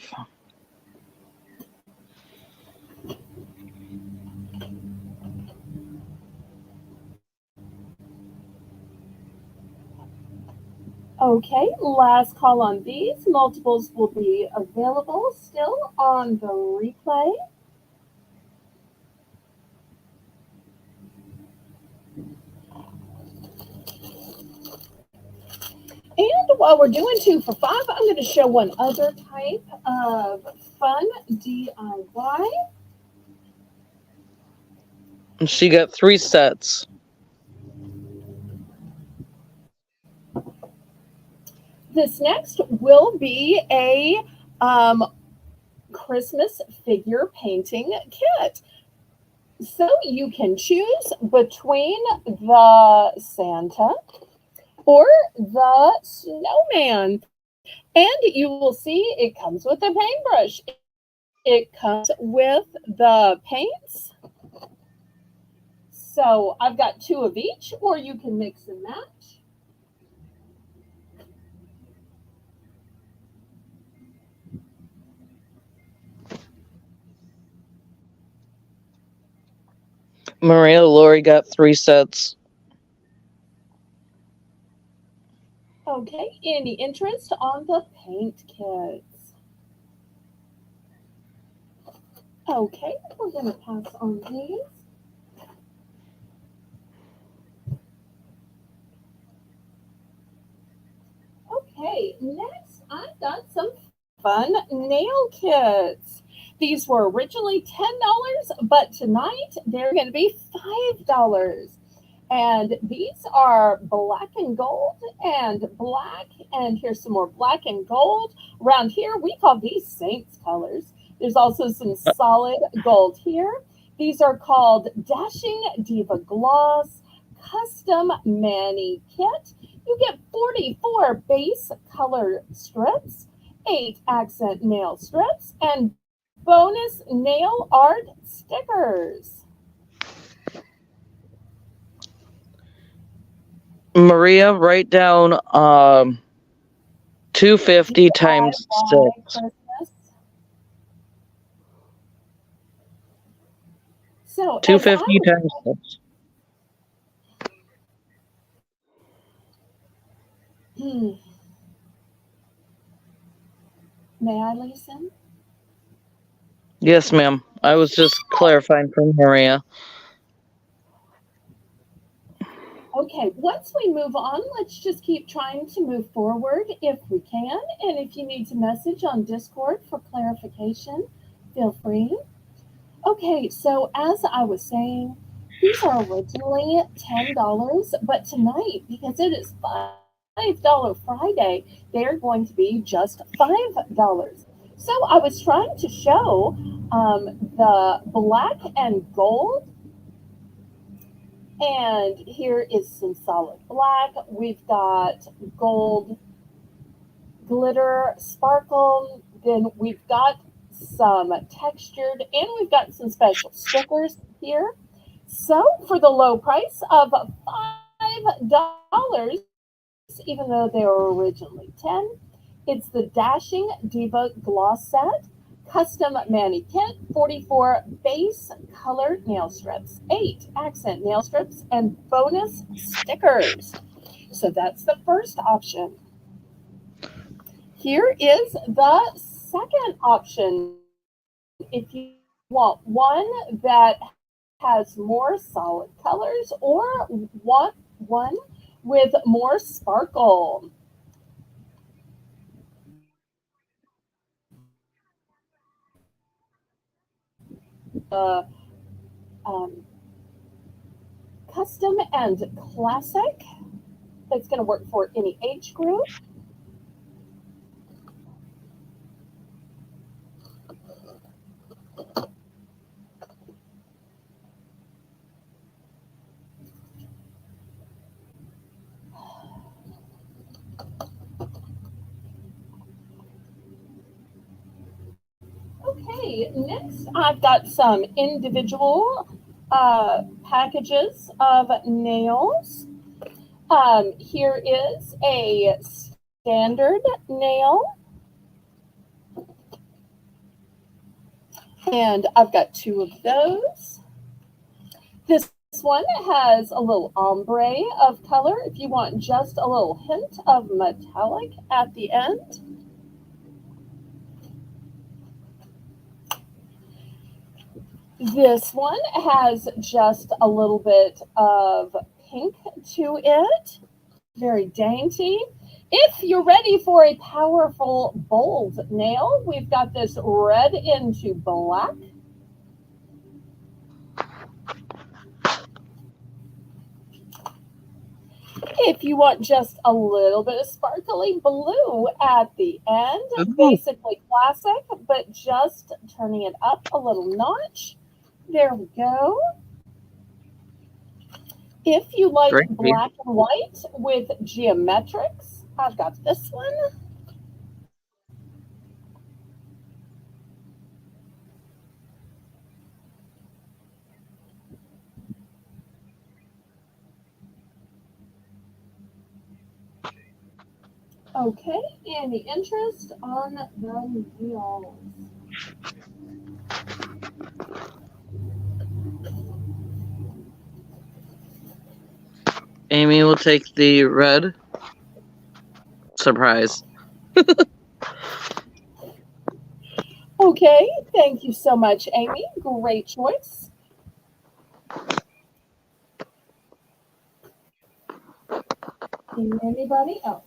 Okay, last call on these. Multiples will be available still on the replay. And while we're doing 2 for $5, I'm going to show one other type of fun DIY. And she got 3 sets. This next will be a Christmas figure painting kit. So you can choose between the Santa or the snowman. And you will see it comes with a paintbrush. It comes with the paints. So I've got two of each, or you can mix and match. Maria Lori got 3 sets. Okay, any interest on the paint kits? Okay, we're going to pass on these. Okay, next I've got some fun nail kits. These were originally $10, but tonight they're going to be $5. And these are black and gold and black. And here's some more black and gold. Around here, we call these Saints colors. There's also some solid gold here. These are called Dashing Diva Gloss Custom Mani Kit. You get 44 base color strips, 8 accent nail strips, and bonus nail art stickers. Maria, write down 250 times DIY 6. Christmas. So as I 250 was, times 6. hmm, may I listen? Yes, ma'am. I was just clarifying for Maria. Okay, once we move on, let's just keep trying to move forward if we can. And if you need to message on Discord for clarification, feel free. Okay, so as I was saying, these are originally $10, but tonight, because it is $5 Friday, they're going to be just $5. So I was trying to show the black and gold, and here is some solid black. We've got gold glitter sparkle. Then we've got some textured, and we've got some special stickers here. So for the low price of $5, even though they were originally 10, it's the Dashing Diva Gloss Set, Custom Mani Kit, 44 base colored nail strips, 8 accent nail strips, and bonus stickers. So that's the first option. Here is the second option. If you want one that has more solid colors or want one with more sparkle. The custom and classic that's going to work for any age group. Okay, next I've got some individual packages of nails. Here is a standard nail, and I've got two of those. This one has a little ombre of color if you want just a little hint of metallic at the end. This one has just a little bit of pink to it, very dainty. If you're ready for a powerful, bold nail, we've got this red into black. If you want just a little bit of sparkly blue at the end, Ooh. basically classic, but just turning it up a little notch. There we go. If you like Great. black and white with geometrics, I've got this one. Okay, any interest on the nails? Amy will take the red. Surprise. Okay, thank you so much, Amy. Great choice. Anybody else?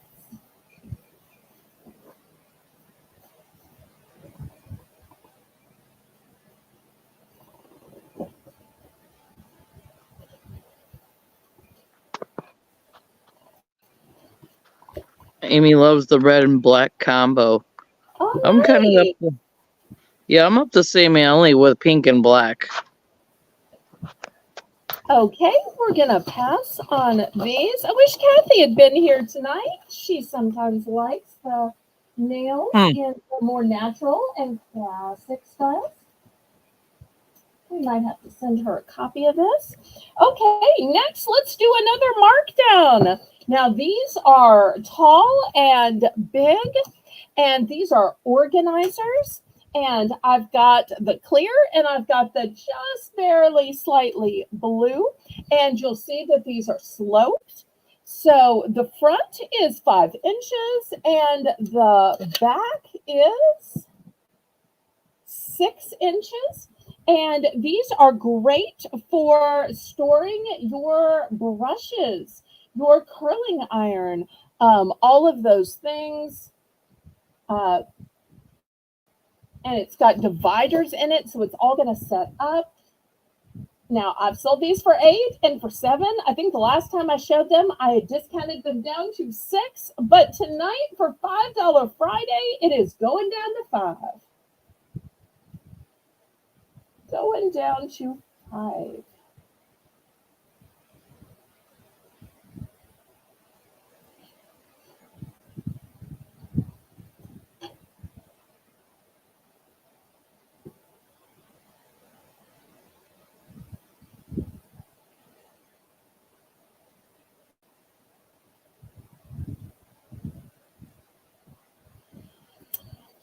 Amy loves the red and black combo. All I'm kind of up right. to, yeah, I'm up the same alley with pink and black. Okay, we're gonna pass on these. I wish Kathy had been here tonight. She sometimes likes the nails Hmm. in the more natural and classic styles. We might have to send her a copy of this. Okay, next let's do another markdown. Now these are tall and big, and these are organizers. And I've got the clear and I've got the just barely slightly blue. And you'll see that these are sloped. So the front is 5 inches and the back is 6 inches. And these are great for storing your brushes, your curling iron, all of those things. Uh, and it's got dividers in it, so it's all going to set up. Now, I've sold these for 8 and for 7. I think the last time I showed them, I had discounted them down to 6. But tonight, for $5 Friday, it is going down to 5. Going down to 5.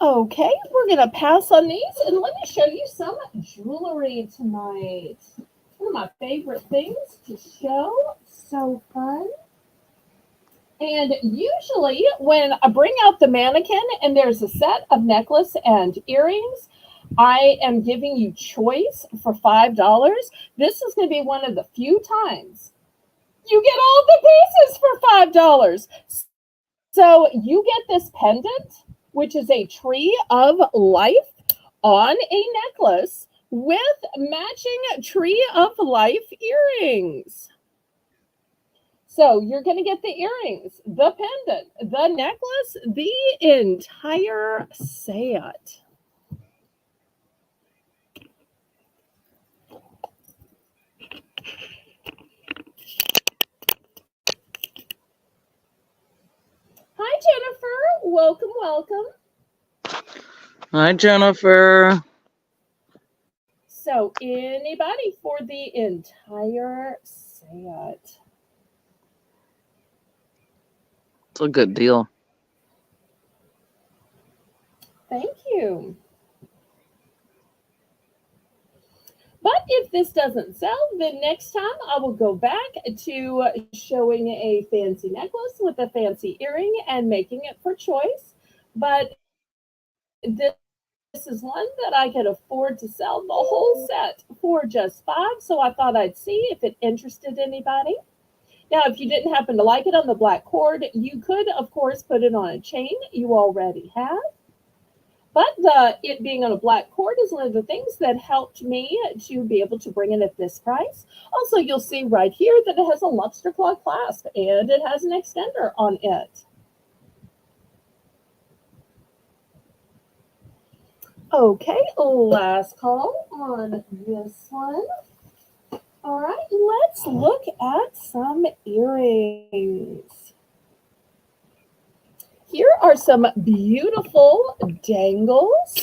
Okay, we're going to pass on these and let me show you some jewelry tonight. One of my favorite things to show. So fun. And usually, when I bring out the mannequin and there's a set of necklace and earrings, I am giving you choice for $5. This is going to be one of the few times you get all the pieces for $5. So you get this pendant, which is a tree of life on a necklace with matching tree of life earrings. So you're going to get the earrings, the pendant, the necklace, the entire set. Hi, Jennifer. Welcome, welcome. Hi, Jennifer. So, anybody for the entire set? It's a good deal. Thank you. But if this doesn't sell, then next time I will go back to showing a fancy necklace with a fancy earring and making it for choice. But this is one that I could afford to sell the whole set for just 5. So I thought I'd see if it interested anybody. Now, if you didn't happen to like it on the black cord, you could, of course, put it on a chain you already have. But it being on a black cord is one of the things that helped me to be able to bring it at this price. Also, you'll see right here that it has a lobster claw clasp and it has an extender on it. Okay, last call on this one. All right, let's look at some earrings. Here are some beautiful dangles.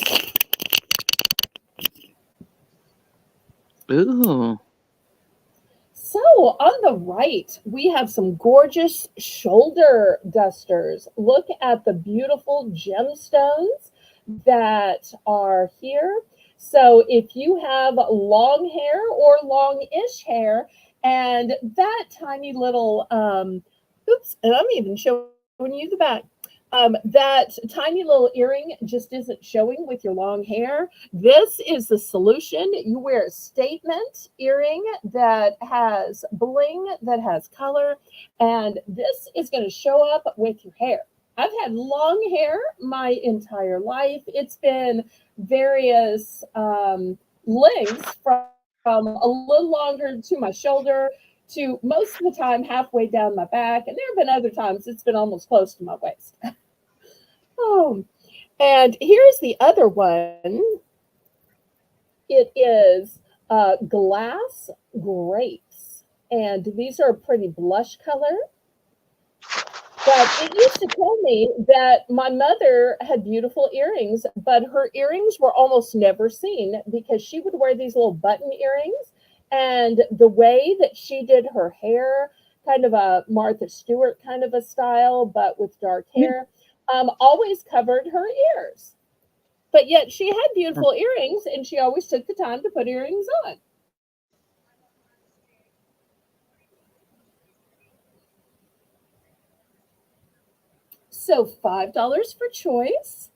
Ooh. So, on the right, we have some gorgeous shoulder dusters. Look at the beautiful gemstones that are here. So, if you have long hair or long ish hair, and that tiny little, oops, and I'm even showing you the back. That tiny little earring just isn't showing with your long hair. This is the solution. You wear a statement earring that has bling, that has color, and this is going to show up with your hair. I've had long hair my entire life. It's been various lengths from a little longer to my shoulder to most of the time halfway down my back. And there have been other times it's been almost close to my waist. Oh, and here's the other one. It is glass grapes. And these are a pretty blush color. But it used to tell me that my mother had beautiful earrings, but her earrings were almost never seen because she would wear these little button earrings. And the way that she did her hair, kind of a Martha Stewart kind of a style, but with dark hair, always covered her ears. But yet she had beautiful earrings and she always took the time to put earrings on. So $5 for choice.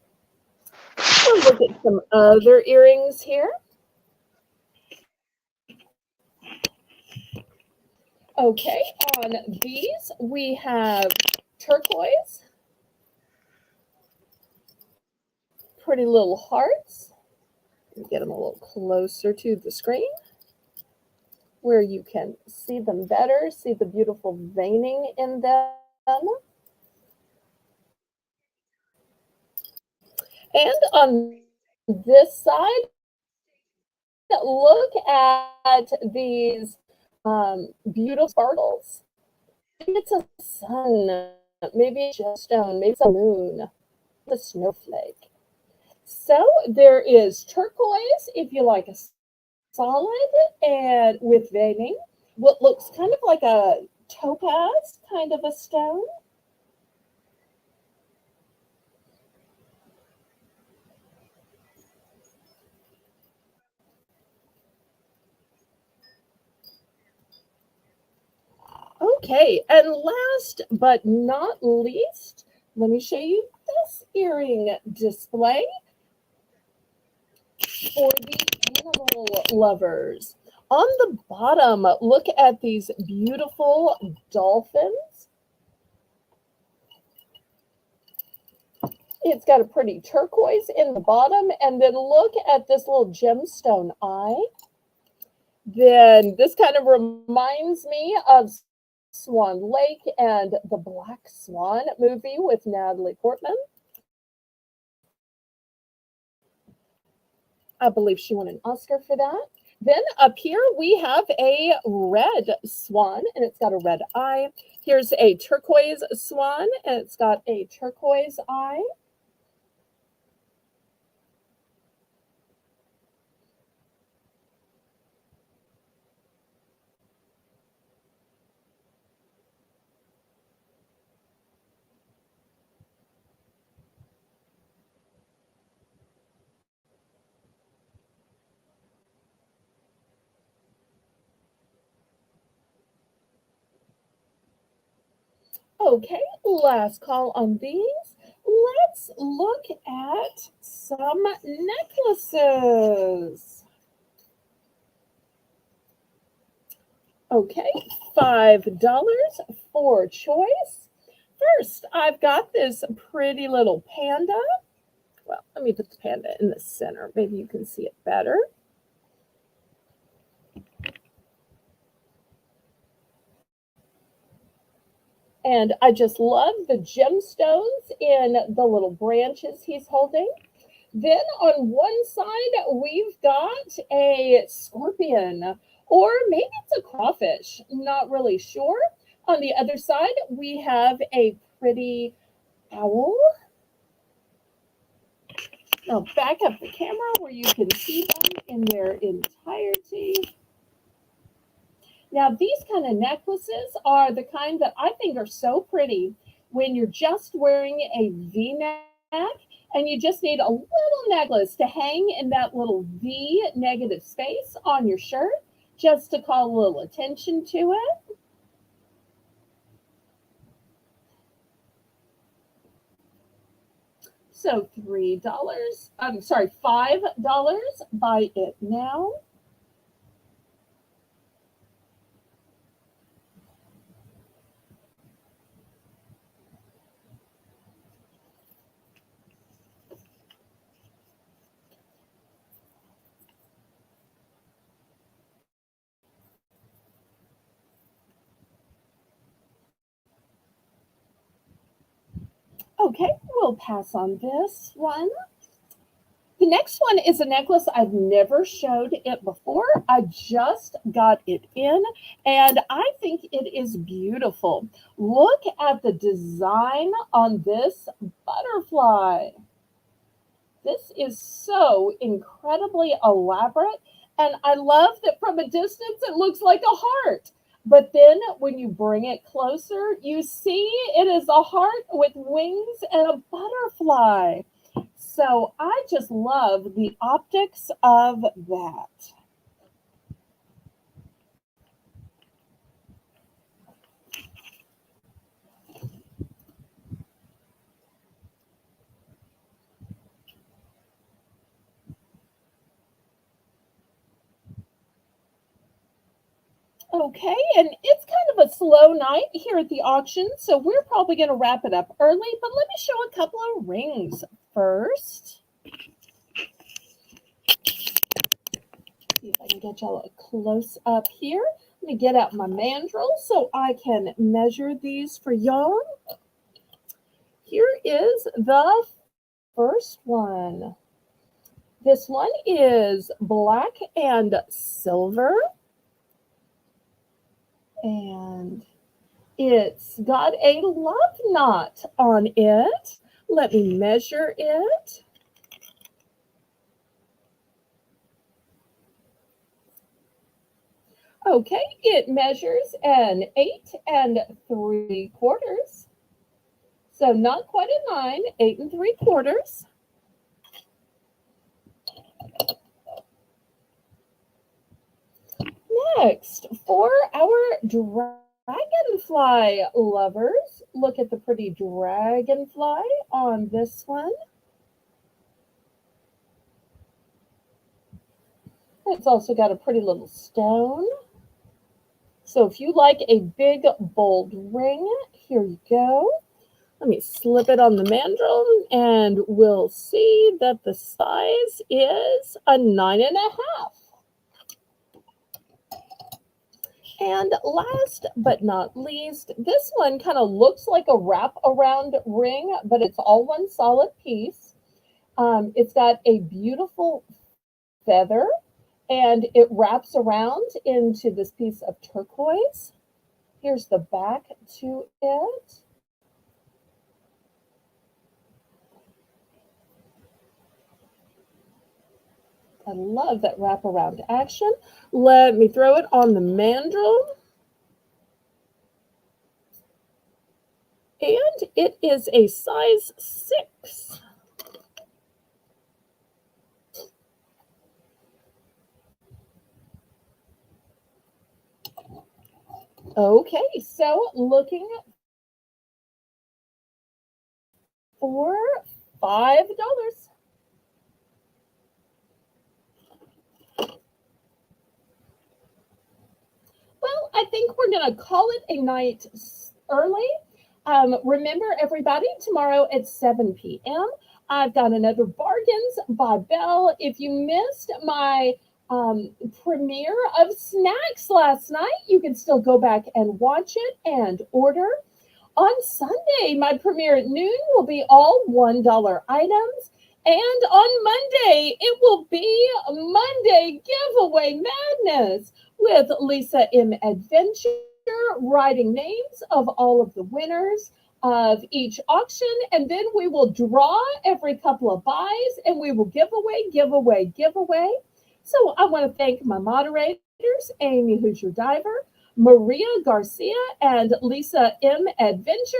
We'll look at some other earrings here. Okay, on these we have turquoise, pretty little hearts. Let me get them a little closer to the screen where you can see them better, see the beautiful veining in them. And on this side, look at these beautiful sparkles. Maybe it's a sun, maybe a gemstone, maybe it's a moon, a snowflake. So there is turquoise if you like a solid and with veining. What looks kind of like a topaz kind of a stone. Okay, and last but not least, let me show you this earring display for the animal lovers. On the bottom, look at these beautiful dolphins. It's got a pretty turquoise in the bottom, and then look at this little gemstone eye. Then this kind of reminds me of Swan Lake and the Black Swan movie with Natalie Portman. I believe she won an Oscar for that. Then up here we have a red swan and it's got a red eye. Here's a turquoise swan and it's got a turquoise eye. Okay, last call on these. Let's look at some necklaces. Okay, $5 for choice. First, I've got this pretty little panda. Well, let me put the panda in the center. Maybe you can see it better. And I just love the gemstones in the little branches he's holding. Then on one side, we've got a scorpion, or maybe it's a crawfish, not really sure. On the other side, we have a pretty owl. Now back up the camera where you can see them in their entirety. Now these kind of necklaces are the kind that I think are so pretty when you're just wearing a V-neck and you just need a little necklace to hang in that little V negative space on your shirt just to call a little attention to it. So $3, I'm sorry, $5, buy it now. Okay, we'll pass on this one. The next one is a necklace I've never showed it before. I just got it in and I think it is beautiful. Look at the design on this butterfly. This is so incredibly elaborate. And I love that from a distance it looks like a heart. But then when you bring it closer, you see it is a heart with wings and a butterfly. So I just love the optics of that. Okay, and it's kind of a slow night here at the auction, so we're probably going to wrap it up early, but let me show a couple of rings first. See if I can get y'all a close up here. Let me get out my mandrel so I can measure these for y'all. Here is the first one. This one is black and silver. And it's got a love knot on it. Let me measure it. Okay, it measures an 8 3/4. So not quite a 9, 8 3/4. Next, for our dragonfly lovers, look at the pretty dragonfly on this one. It's also got a pretty little stone. So if you like a big, bold ring, here you go. Let me slip it on the mandrel, and we'll see that the size is a 9.5. And last but not least, this one kind of looks like a wrap-around ring, but it's all one solid piece. It's got a beautiful feather, and it wraps around into this piece of turquoise. Here's the back to it. I love that wraparound action. Let me throw it on the mandrel. And it is a size 6. Okay, so looking for $5. Well, I think we're going to call it a night early. Remember, everybody, tomorrow at 7 p.m., I've got another Bargains by Belle. If you missed my premiere of snacks last night, you can still go back and watch it and order. On Sunday, my premiere at noon will be all $1 items. And on Monday, it will be Monday Giveaway Madness with Lisa M. Adventure writing names of all of the winners of each auction. And then we will draw every couple of buys and we will give away, give away, give away. So I want to thank my moderators, Amy Hoosier Diver, Maria Garcia, and Lisa M. Adventure.